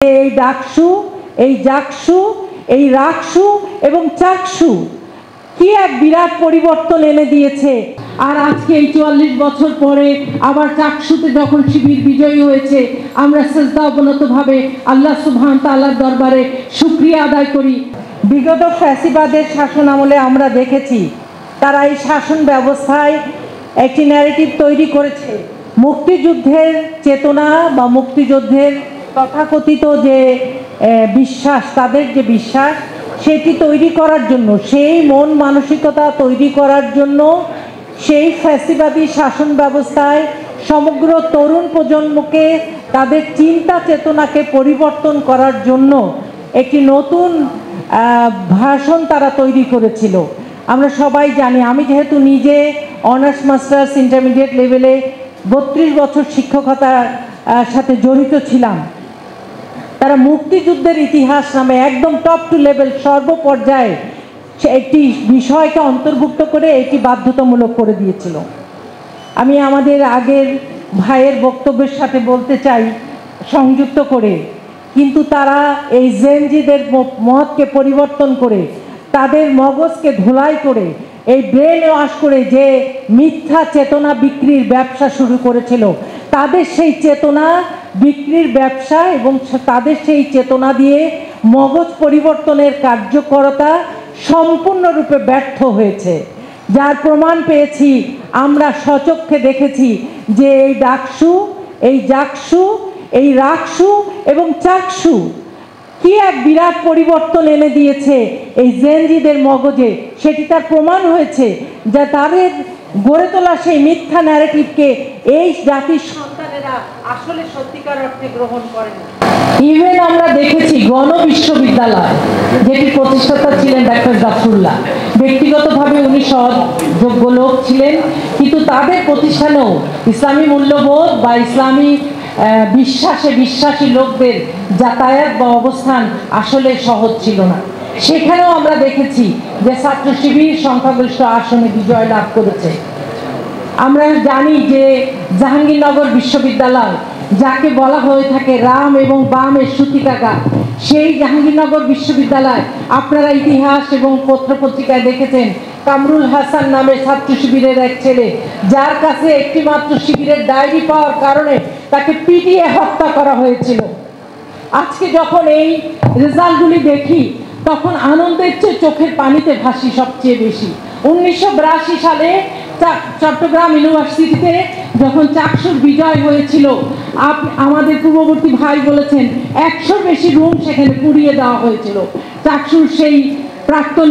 এই ডাকসু, এই জাকসু, এই রাকসু এবং চাকসু কি এক বিরাট পরিবর্তন এনে দিয়েছে। আর আজকে এই ৪৪ বছর পরে আবার চাকসুতে যখন শিবির বিজয়ী হয়েছে, আমরা সিজদা অবনতভাবে আল্লাহ সুবহানাহু ওয়া তাআলার দরবারে শুকরিয়া আদায় করি। বিগত ফ্যাসিবাদের শাসন আমলে আমরা দেখেছি তারা এই শাসন ব্যবস্থায় একটি ন্যারেটিভ তৈরি করেছে। মুক্তিযুদ্ধের চেতনা বা মুক্তিযুদ্ধের তথাকথিত যে বিশ্বাস, তাদের যে বিশ্বাস, সেটি তৈরি করার জন্য, সেই মন মানসিকতা তৈরি করার জন্য সেই ফ্যাসিবাদী শাসন ব্যবস্থায় সমগ্র তরুণ প্রজন্মকে তাদের চিন্তা চেতনাকে পরিবর্তন করার জন্য একটি নতুন ভাষণ তারা তৈরি করেছিল। আমরা সবাই জানি, আমি যেহেতু নিজে অনার্স মাস্টার্স ইন্টারমিডিয়েট লেভেলে 32 বছর শিক্ষকতার সাথে জড়িত ছিলাম, তারা মুক্তিযুদ্ধের ইতিহাস নামে একদম টপ টু লেভেল সর্বপর্যায়ে একটি বিষয়কে অন্তর্ভুক্ত করে এটি বাধ্যতামূলক করে দিয়েছিল। আমি আমাদের আগের ভাইয়ের বক্তব্যের সাথে বলতে চাই সংযুক্ত করে, কিন্তু তারা এই জেনজিদের মতকে পরিবর্তন করে, তাদের মগজকে ধুলাই করে, এই ব্রেন ওয়াশ করে যে মিথ্যা চেতনা বিক্রির ব্যবসা শুরু করেছিল, তাদের সেই চেতনা বিক্রির ব্যবসা এবং তাদের সেই চেতনা দিয়ে মগজ পরিবর্তনের কার্যকরতা সম্পূর্ণরূপে ব্যর্থ হয়েছে। যার প্রমাণ পেয়েছি আমরা, সচক্ষে দেখেছি যে এই ডাকসু, এই জাকসু, এই রাকসু এবং চাকসু কি এক বিরাট পরিবর্তন এনে দিয়েছে এই জেনজিদের মগজে, সেটি তার প্রমাণ হয়েছে। যা তাদের গড়ে তোলা সেই মিথ্যা ন্যারেটিভকে এই জাতির সন্তানেরা আসলে সত্যিকার অর্থে গ্রহণ করে না। ইভেন আমরা দেখেছি গণ বিশ্ববিদ্যালয়, যেটি প্রতিষ্ঠাতা ছিলেন ডক্টর জাফরুল্লাহ, ব্যক্তিগতভাবে উনি সৎ যোগ্য লোক ছিলেন, কিন্তু তাদের প্রতিষ্ঠানেও ইসলামী মূল্যবোধ বা ইসলামী বিশ্বাসে বিশ্বাসী লোকদের যাতায়াত বা অবস্থান আসলে সহজ ছিল না। সেখানেও আমরা দেখেছি যে ছাত্র শিবির সংখ্যাগরিষ্ঠ আসনে বিজয় লাভ করেছে। আমরা জানি যে জাহাঙ্গীরনগর বিশ্ববিদ্যালয়, যাকে বলা হয়ে থাকে রাম এবং বামের সূতিকাগা, সেই জাহাঙ্গীরনগর বিশ্ববিদ্যালয় আপনারা ইতিহাস এবং পত্রপত্রিকায় দেখেছেন কামরুল হাসান নামে ছাত্র শিবিরের এক ছেলে, যার কাছে একটি মাত্র শিবিরের ডায়েরি পাওয়ার কারণে তাকে পিটিয়ে হত্যা করা হয়েছিল। আজকে যখন এই রেজাল্টগুলি দেখি তখন আনন্দের চেয়ে চোখের পানিতে ভাসি সবচেয়ে বেশি। 1982 সালে চট্টগ্রাম ইউনিভার্সিটিতে যখন চাকসুর বিজয় হয়েছিল, আমাদের পূর্ববর্তী ভাই বলেছেন 100-র বেশি রুম সেখানে পুড়িয়ে দেওয়া হয়েছিল। চাকসুর সেই প্রাক্তন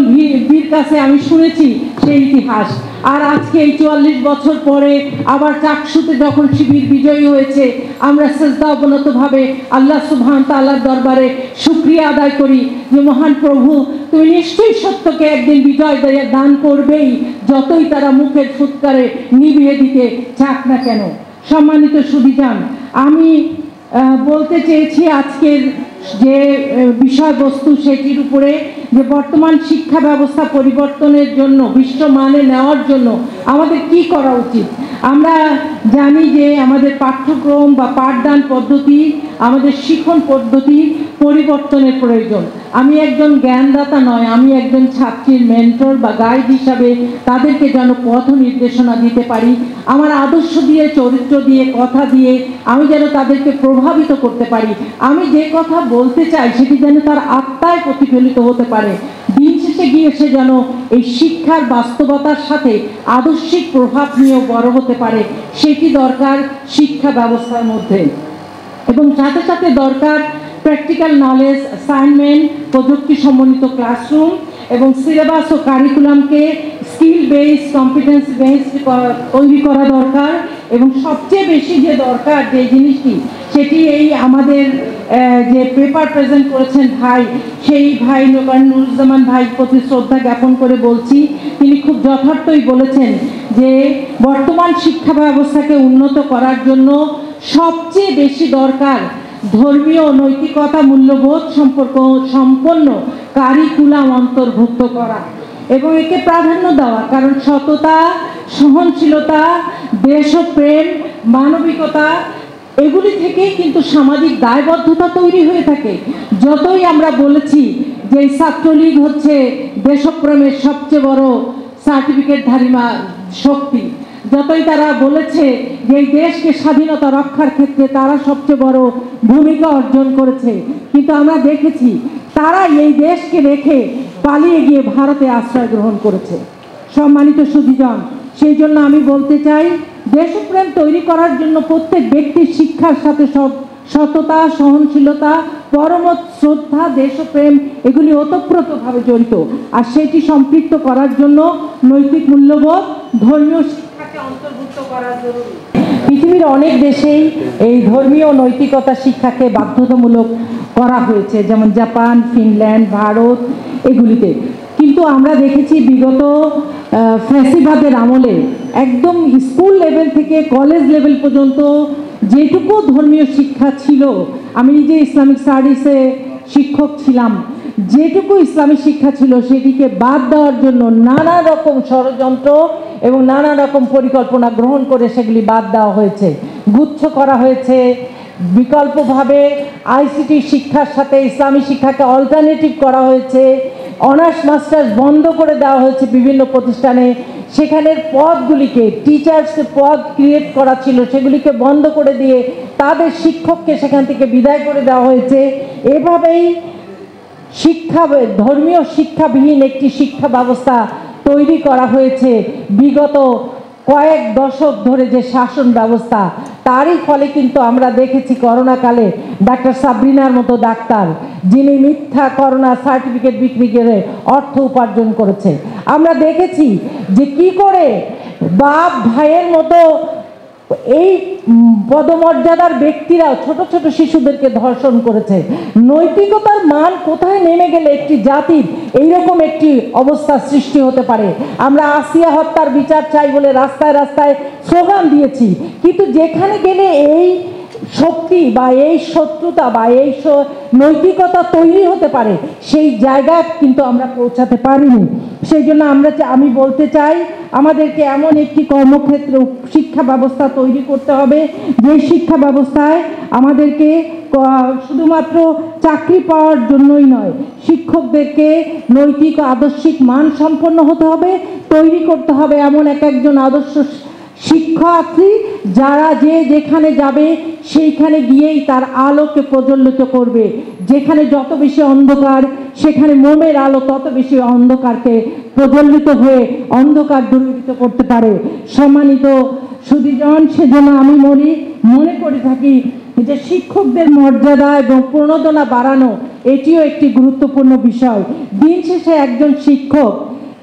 বীর কাছে আমি শুনেছি সেই ইতিহাস। আর আজকে এই 44 বছর পরে আবার চাকসুতে যখন শিবির বিজয়ী হয়েছে, আমরা সিজদা অবনতভাবে আল্লাহ সুবহানাহু ওয়া তাআলার দরবারে শুকরিয়া আদায় করি যে মহান প্রভু, তুমি নিশ্চয়ই সত্যকে একদিন বিজয় দান করবেই, যতই তারা মুখের ফুৎকারে নিভিয়ে দিতে চাক না কেন। সম্মানিত সুধীজান, আমি বলতে চেয়েছি আজকের যে বিষয়বস্তু সেটির উপরে, যে বর্তমান শিক্ষা ব্যবস্থা পরিবর্তনের জন্য, বিশ্বমানে নেওয়ার জন্য আমাদের কি করা উচিত। আমরা জানি যে আমাদের পাঠ্যক্রম বা পাঠদান পদ্ধতি, আমাদের শিক্ষণ পদ্ধতি পরিবর্তনের প্রয়োজন। আমি একজন জ্ঞানদাতা নয়, আমি একজন ছাত্রীর মেন্টর বা গাইড হিসাবে তাদেরকে যেন পথ নির্দেশনা দিতে পারি, আমার আদর্শ দিয়ে, চরিত্র দিয়ে, কথা দিয়ে আমি যেন তাদেরকে প্রভাবিত করতে পারি। আমি যে কথা বলতে চাই সেটি যেন তার আত্মায় প্রতিফলিত হতে পারে। দিন শেষে গিয়ে সে যেন এই শিক্ষার বাস্তবতার সাথে আদর্শিক প্রভাব নিয়েও বড় হতে পারে, সেটি দরকার শিক্ষা ব্যবস্থার মধ্যে। এবং সাথে সাথে দরকার প্র্যাকটিক্যাল নলেজ, অ্যাসাইনমেন্ট, প্রযুক্তি সমন্বিত ক্লাসরুম এবং সিলেবাস ও কারিকুলামকে স্কিল বেসড, কম্পিটেন্স বেসড তৈরি করা দরকার। এবং সবচেয়ে বেশি যে দরকার যে জিনিসটি, সেটি এই আমাদের যে পেপার প্রেজেন্ট করেছেন ভাই, সেই ভাই নুরুজ্জামান ভাই প্রতি শ্রদ্ধা জ্ঞাপন করে বলছি, তিনি খুব যথার্থই বলেছেন যে বর্তমান শিক্ষা ব্যবস্থাকে উন্নত করার জন্য সবচেয়ে বেশি দরকার ধর্মীয় নৈতিকতা, মূল্যবোধ সম্পন্ন কারিকুলাম অন্তর্ভুক্ত করা এবং একে প্রাধান্য দেওয়া। কারণ সততা, সহনশীলতা, দেশপ্রেম, মানবিকতা এগুলি থেকেই কিন্তু সামাজিক দায়বদ্ধতা তৈরি হয়ে থাকে। যতই আমরা বলেছি যে ছাত্রলীগ হচ্ছে দেশপ্রেমের সবচেয়ে বড় সার্টিফিকেটধারী শক্তি, যতই তারা বলেছে যে এই দেশকে স্বাধীনতা রক্ষার ক্ষেত্রে তারা সবচেয়ে বড় ভূমিকা অর্জন করেছে, কিন্তু আমরা দেখেছি তারা এই দেশকে রেখে পালিয়ে গিয়ে ভারতে আশ্রয় গ্রহণ করেছে। সম্মানিত সুধীজন, সেই জন্য আমি বলতে চাই, দেশপ্রেম তৈরি করার জন্য প্রত্যেক ব্যক্তির শিক্ষার সাথে সততা, সহনশীলতা, পরম শ্রদ্ধা, দেশপ্রেম এগুলি ওতপ্রোতভাবে জড়িত। আর সেটি সম্পৃক্ত করার জন্য নৈতিক মূল্যবোধ, ধর্মীয় শিক্ষাকে অন্তর্ভুক্ত করা জরুরি। পৃথিবীর অনেক দেশেই এই ধর্মীয় নৈতিকতা শিক্ষাকে বাধ্যতামূলক করা হয়েছে, যেমন জাপান, ফিনল্যান্ড, ভারত এগুলিতে। কিন্তু আমরা দেখেছি বিগত ফ্যাসিবাদের আমলে একদম স্কুল লেভেল থেকে কলেজ লেভেল পর্যন্ত যেটুকু ধর্মীয় শিক্ষা ছিল, আমি নিজে ইসলামিক স্টাডিজে শিক্ষক ছিলাম, যেটুকু ইসলামিক শিক্ষা ছিল সেটিকে বাদ দেওয়ার জন্য নানা রকম ষড়যন্ত্র এবং নানা রকম পরিকল্পনা গ্রহণ করে সেগুলি বাদ দেওয়া হয়েছে, গুচ্ছ করা হয়েছে। বিকল্পভাবে আইসিটি শিক্ষার সাথে ইসলামী শিক্ষাকে অল্টারনেটিভ করা হয়েছে। অনার্স মাস্টার্স বন্ধ করে দেওয়া হয়েছে বিভিন্ন প্রতিষ্ঠানে। সেখানের পদগুলিকে, টিচার্সের পদ ক্রিয়েট করা ছিল, সেগুলিকে বন্ধ করে দিয়ে তাদের শিক্ষককে সেখান থেকে বিদায় করে দেওয়া হয়েছে। এভাবেই ধর্মীয় শিক্ষাবিহীন একটি শিক্ষা ব্যবস্থা তৈরি করা হয়েছে বিগত কয়েক দশক ধরে যে শাসন ব্যবস্থা, তারই ফলে কিন্তু আমরা দেখেছি করোনাকালে ডাক্তার সাবরিনার মতো ডাক্তার, যিনি মিথ্যা করোনা সার্টিফিকেট বিক্রি করে অর্থ উপার্জন করেছে। আমরা দেখেছি যে কি করে বাপ ভাইয়ের মতো এই পদমর্যাদার ব্যক্তিরা ছোট ছোট শিশুদেরকে ধর্ষণ করেছে। নৈতিকতার মান কোথায় নেমে গেলে একটি জাতির এইরকম একটি অবস্থা সৃষ্টি হতে পারে? আমরা আসিয়া হত্যার বিচার চাই বলে রাস্তায় রাস্তায় স্লোগান দিয়েছি, কিন্তু যেখানে গেলে এই শক্তি বা এই শত্রুতা বা এই নৈতিকতা তৈরি হতে পারে সেই জায়গায় কিন্তু আমরা পৌঁছাতে পারিনি। সেই জন্য আমি বলতে চাই, আমাদেরকে এমন একটি কর্মক্ষেত্র শিক্ষা ব্যবস্থা তৈরি করতে হবে যে শিক্ষা ব্যবস্থায় আমাদেরকে শুধুমাত্র চাকরি পাওয়ার জন্যই নয়, শিক্ষকদেরকে নৈতিক আদর্শিক মান সম্পন্ন হতে হবে, তৈরি করতে হবে এমন একজন আদর্শ শিক্ষার্থী যারা যেখানে যাবে সেইখানে গিয়েই তার আলোকে প্রজ্বলিত করবে। যেখানে যত বেশি অন্ধকার, সেখানে মোমের আলো তত বেশি অন্ধকারকে প্রজ্বলিত হয়ে অন্ধকার দূরীভূত করতে পারে। সম্মানিত সুধীজন, সেজন্য আমি মনে করে থাকি যে শিক্ষকদের মর্যাদা এবং প্রণোদনা বাড়ানো এটিও একটি গুরুত্বপূর্ণ বিষয়। দিন শেষে একজন শিক্ষক,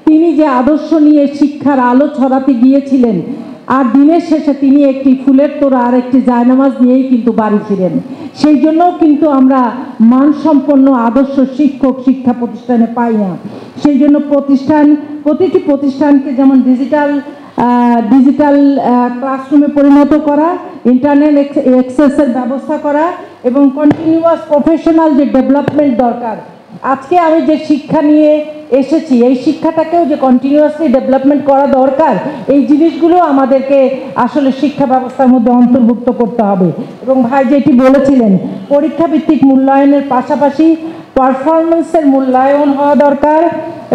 তিনি যে আদর্শ নিয়ে শিক্ষার আলো ছড়াতে গিয়েছিলেন, আর দিনের শেষে তিনি একটি ফুলের তোড়া আর একটি জায়নামাজ নিয়েই কিন্তু বাড়ি ফিরেন। সেই জন্য কিন্তু আমরা মানসম্পন্ন আদর্শ শিক্ষক শিক্ষা প্রতিষ্ঠানে পাই না। সেই জন্য প্রতিটি প্রতিষ্ঠানকে যেমন ডিজিটাল ক্লাসরুমে পরিণত করা, ইন্টারনেট অ্যাক্সেসের ব্যবস্থা করা এবং কন্টিনিউয়াস প্রফেশনাল যে ডেভেলপমেন্ট দরকার। আজকে আমি যে শিক্ষা নিয়ে এসেছি, এই শিক্ষাটাকেও যে কন্টিনিউয়াসলি ডেভেলপমেন্ট করা দরকার, এই জিনিসগুলো আমাদেরকে আসলে শিক্ষা ব্যবস্থার মধ্যে অন্তর্ভুক্ত করতে হবে। এবং ভাই যেটি বলেছিলেন, পরীক্ষা ভিত্তিক মূল্যায়নের পাশাপাশি পারফরমেন্সের মূল্যায়ন হওয়া দরকার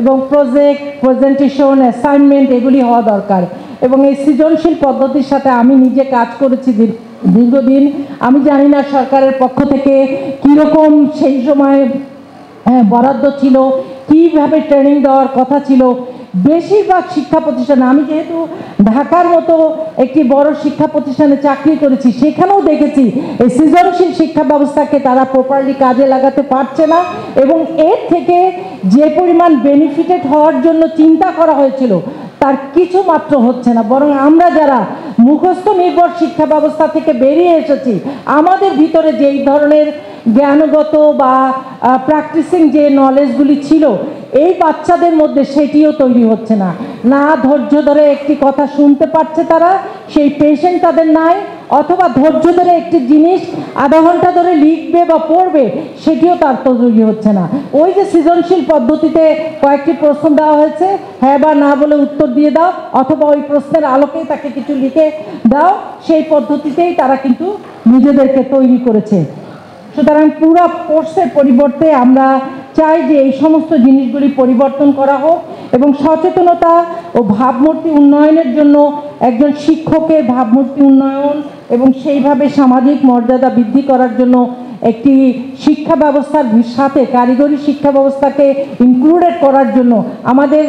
এবং প্রজেক্ট, প্রেজেন্টেশন, অ্যাসাইনমেন্ট এগুলি হওয়া দরকার। এবং এই সৃজনশীল পদ্ধতির সাথে আমি নিজে কাজ করেছি দীর্ঘদিন। আমি জানি না সরকারের পক্ষ থেকে কীরকম সেই সময় বরাদ্দ ছিল, কীভাবে ট্রেনিং দেওয়ার কথা ছিল। বেশিরভাগ শিক্ষা প্রতিষ্ঠানে, আমি যেহেতু ঢাকার মতো একটি বড় শিক্ষা প্রতিষ্ঠানে চাকরি করেছি, সেখানেও দেখেছি এই সৃজনশীল শিক্ষা ব্যবস্থাকে তারা প্রপারলি কাজে লাগাতে পারছে না এবং এর থেকে যে পরিমাণ বেনিফিটেড হওয়ার জন্য চিন্তা করা হয়েছিল তার কিছু মাত্র হচ্ছে না। বরং আমরা যারা মুখস্থ নির্ভর শিক্ষা ব্যবস্থা থেকে বেরিয়ে এসেছি, আমাদের ভিতরে যেই ধরনের জ্ঞানগত বা প্র্যাকটিসিং যে নলেজগুলি ছিল, এই বাচ্চাদের মধ্যে সেটিও তৈরি হচ্ছে না। না ধৈর্য ধরে একটি কথা শুনতে পারছে তারা, সেই পেশেন্ট তাদের নাই, অথবা ধৈর্য ধরে একটি জিনিস আধা ঘন্টা ধরে লিখবে বা পড়বে, সেটিও তার তৈরি হচ্ছে না। ওই যে সৃজনশীল পদ্ধতিতে কয়েকটি প্রশ্ন দেওয়া হয়েছে, হ্যাঁ বা না বলে উত্তর দিয়ে দাও, অথবা ওই প্রশ্নের আলোকেই তাকে কিছু লিখে দাও, সেই পদ্ধতিতেই তারা কিন্তু নিজেদেরকে তৈরি করেছে। সুতরাং পুরো কোর্সের পরিবর্তে আমরা চাই যে এই সমস্ত জিনিসগুলি পরিবর্তন করা হোক এবং সচেতনতা ও ভাবমূর্তি উন্নয়নের জন্য একজন শিক্ষকের ভাবমূর্তি উন্নয়ন এবং সেইভাবে সামাজিক মর্যাদা বৃদ্ধি করার জন্য একটি শিক্ষা ব্যবস্থার সাথে কারিগরি শিক্ষা ব্যবস্থাকে ইনক্লুডেড করার জন্য আমাদের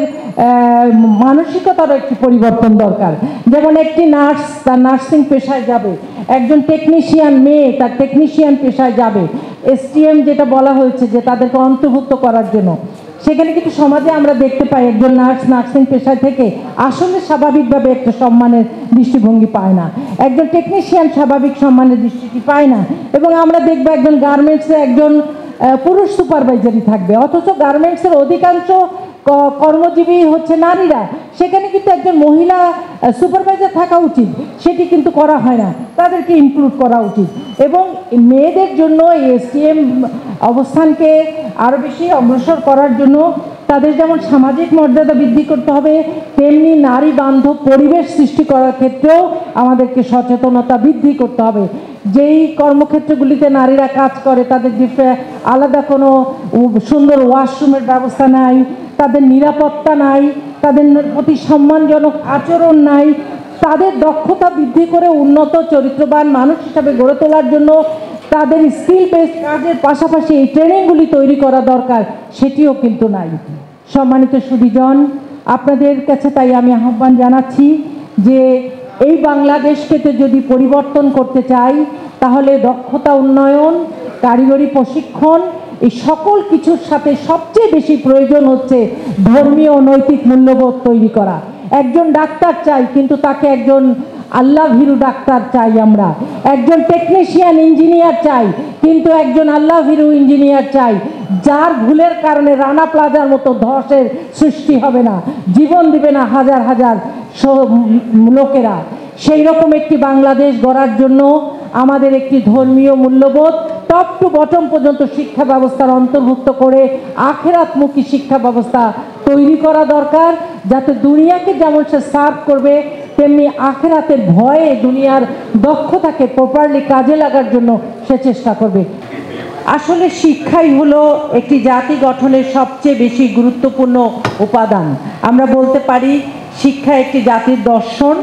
মানসিকতার একটি পরিবর্তন দরকার। যেমন একটি নার্স তার নার্সিং পেশায় যাবে, একজন টেকনিশিয়ান মেয়ে তার টেকনিশিয়ান পেশায় যাবে, এসটিএম যেটা বলা হয়েছে যে তাদেরকে অন্তর্ভুক্ত করার জন্য, সেখানে কিন্তু সমাজে আমরা দেখতে পাই একজন নার্স নার্সিং পেশায় থেকে আসলে স্বাভাবিকভাবে একটা সম্মানের দৃষ্টিভঙ্গি পায় না, একজন টেকনিশিয়ান স্বাভাবিক সম্মানের দৃষ্টিটি পায় না। এবং আমরা দেখবো একজন গার্মেন্টসে একজন পুরুষ সুপারভাইজারই থাকবে, অথচ গার্মেন্টসের অধিকাংশ কর্মজীবী হচ্ছে নারীরা, সেখানে কিন্তু একজন মহিলা সুপারভাইজার থাকা উচিত, সেটি কিন্তু করা হয় না, তাদেরকে ইনক্লুড করা উচিত। এবং মেয়েদের জন্য এসটিএম অবস্থানকে আরও বেশি অগ্রসর করার জন্য তাদের যেমন সামাজিক মর্যাদা বৃদ্ধি করতে হবে, তেমনি নারী বান্ধব পরিবেশ সৃষ্টি করার ক্ষেত্রেও আমাদেরকে সচেতনতা বৃদ্ধি করতে হবে। যেই কর্মক্ষেত্রগুলিতে নারীরা কাজ করে তাদের আলাদা কোনো সুন্দর ওয়াশরুমের ব্যবস্থা নাই, তাদের নিরাপত্তা নাই, তাদের প্রতি সম্মানজনক আচরণ নাই, তাদের দক্ষতা বৃদ্ধি করে উন্নত চরিত্রবান মানুষ হিসাবে গড়ে তোলার জন্য তাদের স্কিল বেসড কাজের পাশাপাশি এই ট্রেনিংগুলি তৈরি করা দরকার, সেটিও কিন্তু নাই। সম্মানিত সুধীজন, আপনাদের কাছে তাই আমি আহ্বান জানাচ্ছি যে এই বাংলাদেশকে যদি পরিবর্তন করতে চাই, তাহলে দক্ষতা উন্নয়ন, কারিগরি প্রশিক্ষণ, এই সকল কিছুর সাথে সবচেয়ে বেশি প্রয়োজন হচ্ছে ধর্মীয় ও নৈতিক মূল্যবোধ তৈরি করা। একজন ডাক্তার চাই, কিন্তু তাকে একজন আল্লাহ ভীরু ডাক্তার চাই আমরা। একজন টেকনিশিয়ান ইঞ্জিনিয়ার চাই, কিন্তু একজন আল্লাহ ভীরু ইঞ্জিনিয়ার চাই, যার ভুলের কারণে রানা প্লাজার মতো ধসের সৃষ্টি হবে না, জীবন দিবে না হাজার হাজার লোকেরা। সেই রকম একটি বাংলাদেশ গড়ার জন্য আমাদের একটি ধর্মীয় মূল্যবোধ টপ টু বটম পর্যন্ত শিক্ষা ব্যবস্থার অন্তর্ভুক্ত করে আখেরাতমুখী শিক্ষা ব্যবস্থা তৈরি করা দরকার, যাতে দুনিয়াকে যেমন সে সার্ভ করবে, তেমনি আখেরাতের ভয়ে দুনিয়ার দক্ষতাকে প্রপারলি কাজে লাগার জন্য সে চেষ্টা করবে। আসলে শিক্ষাই হলো একটি জাতি গঠনের সবচেয়ে বেশি গুরুত্বপূর্ণ উপাদান। আমরা বলতে পারি শিক্ষা একটি জাতির দর্শন,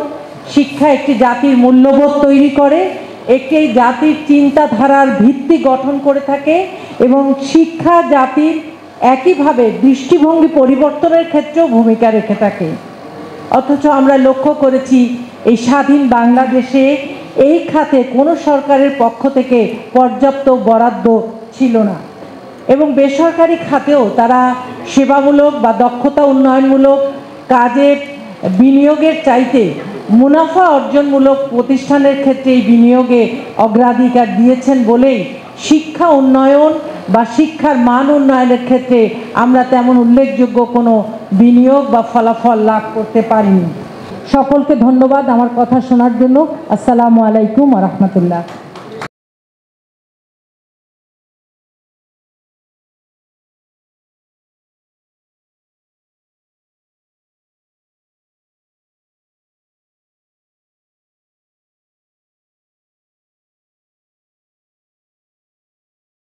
শিক্ষা একটি জাতির মূল্যবোধ তৈরি করে, একটি জাতির চিন্তাধারার ভিত্তি গঠন করে থাকে এবং শিক্ষা জাতির একইভাবে দৃষ্টিভঙ্গি পরিবর্তনের ক্ষেত্রেও ভূমিকা রেখে থাকে। অথচ আমরা লক্ষ্য করেছি এই স্বাধীন বাংলাদেশে এই খাতে কোনো সরকারের পক্ষ থেকে পর্যাপ্ত বরাদ্দ ছিল না এবং বেসরকারি খাতেও তারা সেবামূলক বা দক্ষতা উন্নয়নমূলক কাজে বিনিয়োগের চাইতে মুনাফা অর্জনমূলক প্রতিষ্ঠানের ক্ষেত্রে এই বিনিয়োগে অগ্রাধিকার দিয়েছেন বলেই শিক্ষা উন্নয়ন বা শিক্ষার মান উন্নয়নের ক্ষেত্রে আমরা তেমন উল্লেখযোগ্য কোনো বিনিয়োগ বা ফলাফল লাভ করতে পারিনি। সকলকে ধন্যবাদ আমার কথা শোনার জন্য। আসসালামু আলাইকুম ওয়া রাহমাতুল্লাহ।